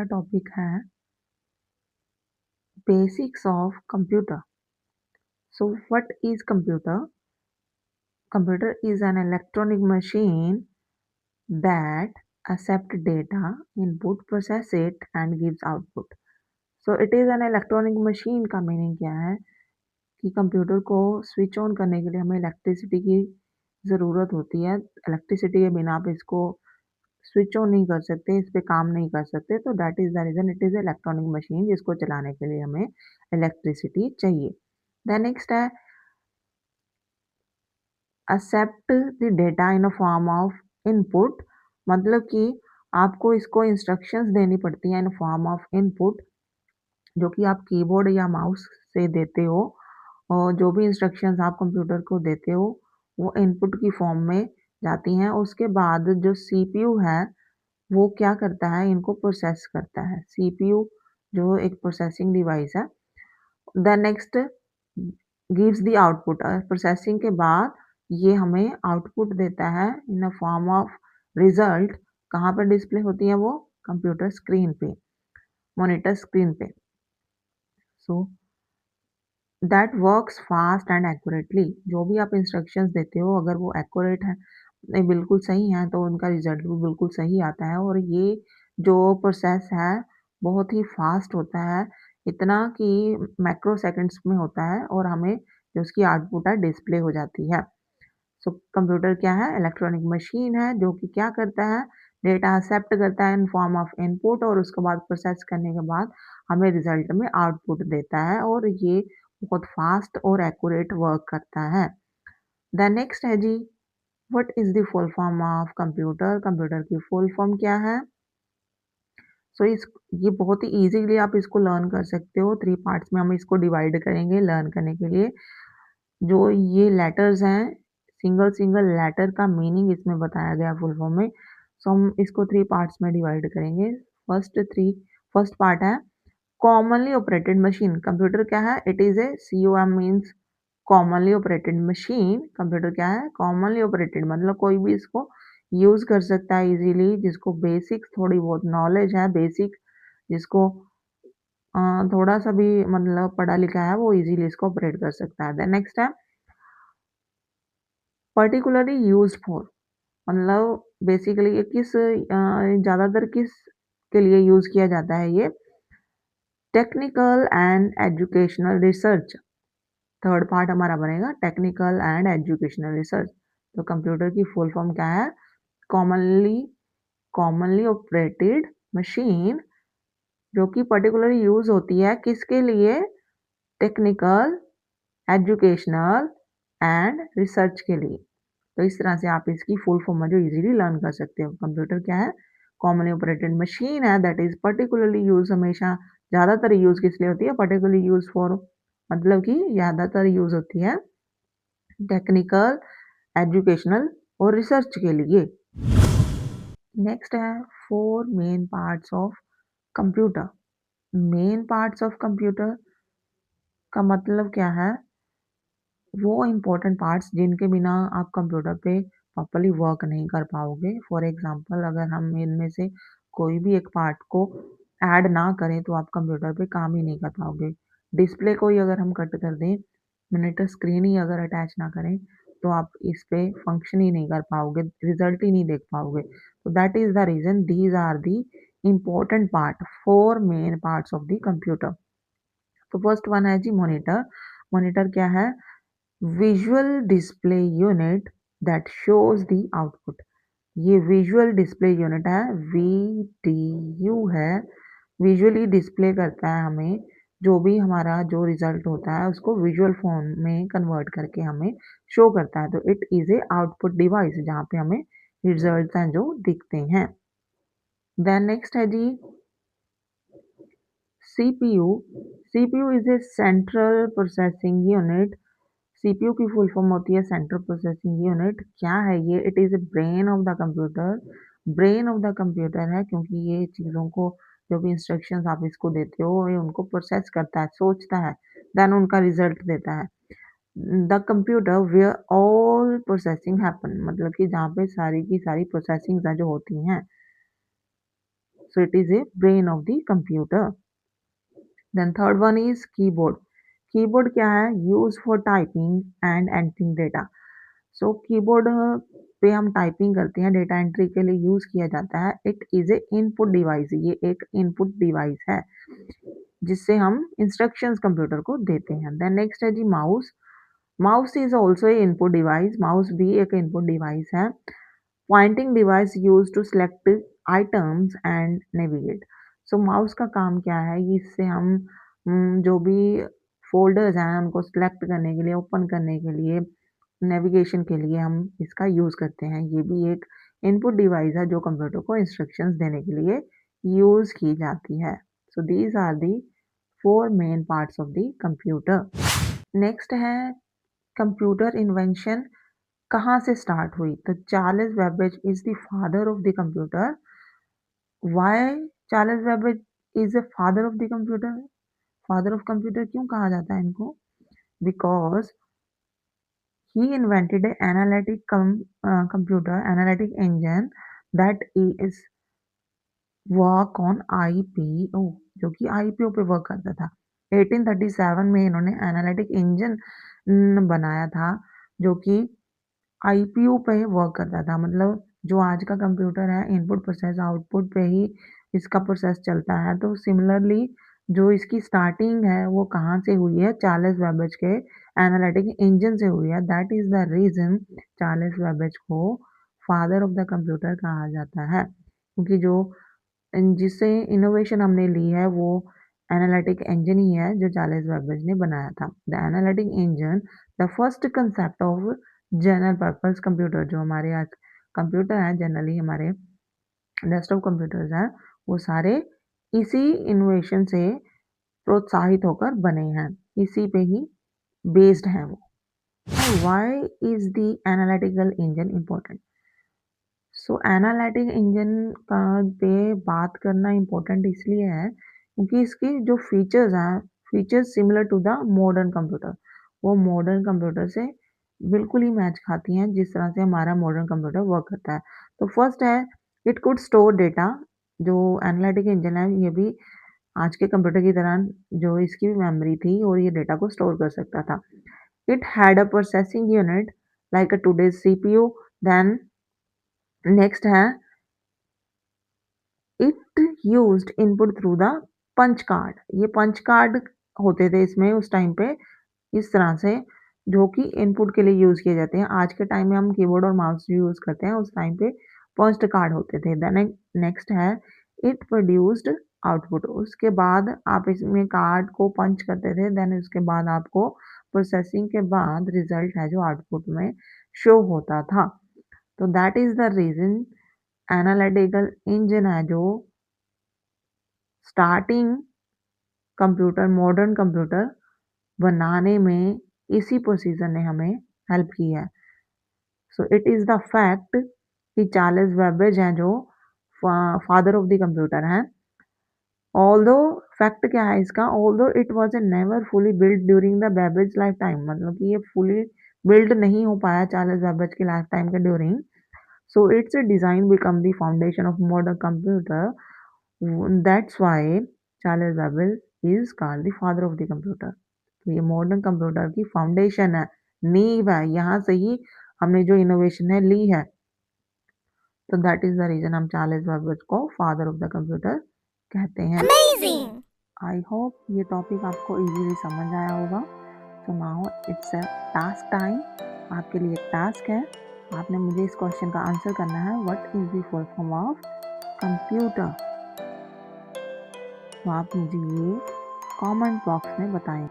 Topic है basics of computer. So what is computer? Computer is an electronic machine that accept data, input, process it and gives output. So it is an electronic machine का meaning क्या है कि computer को switch on करने के लिए हमें electricity की ज़रूरत होती है। इलेक्ट्रिसिटी के बिना आप इसको स्विच ऑन नहीं कर सकते, इस पे काम नहीं कर सकते, तो that is the reason it is electronic machine जिसको चलाने के लिए हमें इलेक्ट्रिसिटी चाहिए। देन नेक्स्ट है except the data in a form of input, मतलब कि आपको इसको इंस्ट्रक्शंस देनी पड़ती हैं इन फॉर्म ऑफ इनपुट, जो कि आप कीबोर्ड या माउस से देते हो। और जो भी इंस्ट्रक्शंस आप कंप्यूटर को देते हो वो इनपुट की फॉर्म में जाती हैं। उसके बाद जो सीपीयू है वो क्या करता है, इनको प्रोसेस करता है। सीपीयू जो एक प्रोसेसिंग डिवाइस है। Then next gives the output, processing के बाद ये हमें आउटपुट देता है in a form of result. कहाँ पर डिस्प्ले होती है वो? कंप्यूटर स्क्रीन पे, मॉनिटर स्क्रीन पे। So that works fast and accurately. जो भी आप इंस्ट्रक्शंस देते हो अगर वो एक्यूरेट है, नहीं बिल्कुल सही है, तो उनका रिजल्ट भी बिल्कुल सही आता है। और ये जो प्रोसेस है बहुत ही फास्ट होता है, इतना कि माइक्रो सेकंड्स में होता है और हमें जो उसकी आउटपुट है डिस्प्ले हो जाती है। सो कंप्यूटर क्या है? इलेक्ट्रॉनिक मशीन है जो कि क्या करता है, डेटा एक्सेप्ट करता है इन फॉर्म ऑफ इनपुट और उसके बाद प्रोसेस करने के बाद हमें रिजल्ट में आउटपुट देता है और ये बहुत फास्ट और एक्यूरेट वर्क करता है। देन नेक्स्ट है जी, what is the full form of computer? Computer की फुल फॉर्म क्या है? सो इस ये बहुत ही इजीली आप इसको लर्न कर सकते हो। 3 पार्ट्स में हम इसको डिवाइड करेंगे लर्न करने के लिए। जो ये लेटर्स हैं, सिंगल-सिंगल लेटर का मीनिंग इसमें बताया गया फुल फॉर्म में। सो हम इसको 3 पार्ट्स में डिवाइड करेंगे। फर्स्ट पार्ट है कॉमनली ऑपरेटेड मशीन। कंप्यूटर क्या है? It is a COM means commonly operated machine. Computer क्या है? कॉमनली ऑपरेटेड, मतलब कोई भी इसको यूज़ कर सकता है इज़िली, जिसको बेसिक थोड़ी बहुत नॉलेज है, बेसिक जिसको अ, थोड़ा-सा भी मतलब पढ़ा लिखा है वो इज़िली इसको ऑपरेट कर सकता है। देन नेक्स्ट है पर्टिकुलरली यूज्ड फॉर, मतलब बेसिकली ये ज़्यादातर किस के लिए यूज़ किया जाता है ये? Technical and educational research. Third part हमारा बनेगा टेक्निकल एंड एजुकेशनल रिसर्च। तो कंप्यूटर की फुल फॉर्म क्या है? कॉमनली कॉमनली ऑपरेटेड मशीन, जो कि पर्टिकुलरली यूज़ होती है किसके लिए? टेक्निकल, एजुकेशनल एंड रिसर्च के लिए। तो इस तरह से आप इसकी फुल फॉर्म में जो इजीली लर्न कर सकते हो। कंप्यूटर क्या है? कॉमनली ऑपरेटेड मशीन है दैट इज पर्टिकुलरली यूज, हमेशा ज़्यादातर यूज किस लिए होती है? पर्टिकुलरली यूज फॉर, मतलब कि ज़्यादातर यूज होती है टेक्निकल, एजुकेशनल और रिसर्च के लिए। नेक्स्ट है four main parts of computer. Main parts of computer का मतलब क्या है? वो इम्पोर्टेंट पार्ट्स जिनके बिना आप कंप्यूटर पे प्रॉपर्ली वर्क नहीं कर पाओगे। फॉर एग्जांपल अगर हम इनमें से कोई भी एक पार्ट को ऐड ना करें तो आप कंप्यूटर पे काम ही नहीं कर पाओगे। डिस्प्ले को ही अगर हम कट कर दें, मॉनिटर स्क्रीन ही अगर अटैच ना करें, तो आप इस पे फंक्शन ही नहीं कर पाओगे, रिजल्ट ही नहीं देख पाओगे। तो that is the reason these are the important part, 4 main parts of the computer. तो फर्स्ट वन है जी मॉनिटर। मॉनिटर क्या है? Visual display unit that shows the output. ये विजुअल डिस्प्ले यूनिट है, VDU है। विजुअली डिस्प्ले करता है हमें, जो भी हमारा जो रिजल्ट होता है उसको विजुअल फॉर्म में कन्वर्ट करके हमें शो करता है। तो it is a output device जहाँ पे हमें रिजल्ट हैं जो दिखते हैं। देन नेक्स्ट है जी CPU। CPU is a central processing unit. CPU की फुल फॉर्म होती है सेंट्रल प्रोसेसिंग यूनिट। क्या है ये? It is brain of the computer. Brain of the computer है क्योंकि ये चीज़ों को, जो भी इंस्ट्रक्शंस आप इसको देते हो ये उनको प्रोसेस करता है, सोचता है, देन उनका रिजल्ट देता है। The computer where all processing happen, मतलब कि जहाँ पे सारी की सारी प्रोसेसिंग जो होती हैं। So it is a brain of the computer. Then third one is keyboard. Keyboard क्या है? Used for typing and entering data. So keyboard पे हम टाइपिंग करते हैं, डेटा एंट्री के लिए यूज़ किया जाता है। It is a input device, ये एक इनपुट डिवाइस है, जिससे हम इंस्ट्रक्शंस कंप्यूटर को देते हैं। देन नेक्स्ट है जी mouse. Mouse is also a input device, mouse भी एक इनपुट डिवाइस है। Pointing device used to select items and navigate. So mouse का काम क्या है? इससे हम जो भी फ़ोल्डर्स हैं उनको सेलेक्ट करने के लिए, ओपन करने के लिए, नेविगेशन के लिए हम इसका यूज़ करते हैं। ये भी एक इनपुट डिवाइस है जो कंप्यूटर को इंस्ट्रक्शंस देने के लिए यूज़ की जाती है। So these are the 4 main parts of the computer. Next है कंप्यूटर इन्वेंशन कहाँ से स्टार्ट हुई? तो Charles Babbage is the father of the computer. Why Charles Babbage is the father of the computer? Father of computer क्यों कहा जाता है इनको? Because he invented an analytic engine that is work on IPO, जो कि IPO पे work करता था। 1837 में इन्होंने एनालिटिक इंजन बनाया था, जो कि आईपीओ पे वर्क करता था। मतलब जो आज का कंप्यूटर है, इनपुट प्रोसेस आउटपुट पे ही इसका प्रोसेस चलता है। तो सिमिलरली जो इसकी स्टार्टिंग है वो कहाँ से हुई है? चार्ल्स बेबेज के एनालिटिक इंजन से हुई है। That is the reason Charles Babbage को फादर ऑफ द कंप्यूटर कहा जाता है, क्योंकि जो जिससे इनोवेशन हमने ली है वो एनालिटिक इंजन ही है जो चार्ल्स बेबेज ने बनाया था। The analytic engine the first concept of general purpose computer. जो हमारे आज कंप्यूटर हैं, जनरली हमारे डेस्कटॉप कंप्यूटर्स हैं, वो सारे इसी इनोवेशन से प्रोत्साहित होकर बने हैं, इसी पे ही बेस्ड हैं वो। Why is the analytical engine important? So analytic engine का पे बात करना इम्पोर्टेंट इसलिए है क्योंकि इसके जो फीचर्स हैं, features similar to the modern computer, वो मॉडर्न कंप्यूटर से बिल्कुल ही मैच खाती हैं जिस तरह से हमारा मॉडर्न कंप्यूटर वर्क करता है। तो फर्स्ट है इट कुड स्टोर डेटा। जो एनालिटिक इंजन है ये भी आज के कंप्यूटर की तरह जो इसकी भी मेमोरी थी और ये डेटा को स्टोर कर सकता था। It had a processing unit like a today's CPU. Then next है it used input through the punch card. ये पंच कार्ड होते थे इसमें उस टाइम पे इस तरह से, जो कि इनपुट के लिए यूज़ किए जाते हैं। आज के टाइम में हम कीबोर्ड और माउस यूज़ करते हैं, उस टाइम पे पंच्ड कार्ड होते थे। देन नेक्स्ट है इट प्रोड्यूस्ड आउटपुट। उसके बाद आप इसमें कार्ड को पंच करते थे, देन उसके बाद आपको प्रोसेसिंग के बाद रिजल्ट है जो आउटपुट में शो होता था। तो that is the reason analytical engine है जो स्टार्टिंग कंप्यूटर, मॉडर्न कंप्यूटर बनाने में इसी प्रोसीजर ने हमें हेल्प की है। So it is the fact कि चार्ल्स बेबेज हैं जो फादर ऑफ द कंप्यूटर हैं। ऑल्दो फैक्ट क्या है इसका? Although it was never fully built during the Babbage life time, मतलब कि ये फुली बिल्ड नहीं हो पाया चार्ल्स बेबेज की लाइफ टाइम के during. So it's design become the foundation of modern computer. That's why Charles Babbage is called the father of the computer. तो ये मॉडर्न कंप्यूटर की फाउंडेशन है, नींव है, यहाँ से ही हमने जो इनोवेशन है ली है। तो दैट इज़ द रीज़न हम चार्ल्स बेबेज को फादर ऑफ द कंप्यूटर कहते हैं। Amazing! आई होप ये टॉपिक आपको इजीली समझ आया होगा। So now it's a task time. आपके लिए एक टास्क है, आपने मुझे इस क्वेश्चन का आंसर करना है, what is the full form of computer? तो आप मुझे ये कमेंट बॉक्स में बताएं।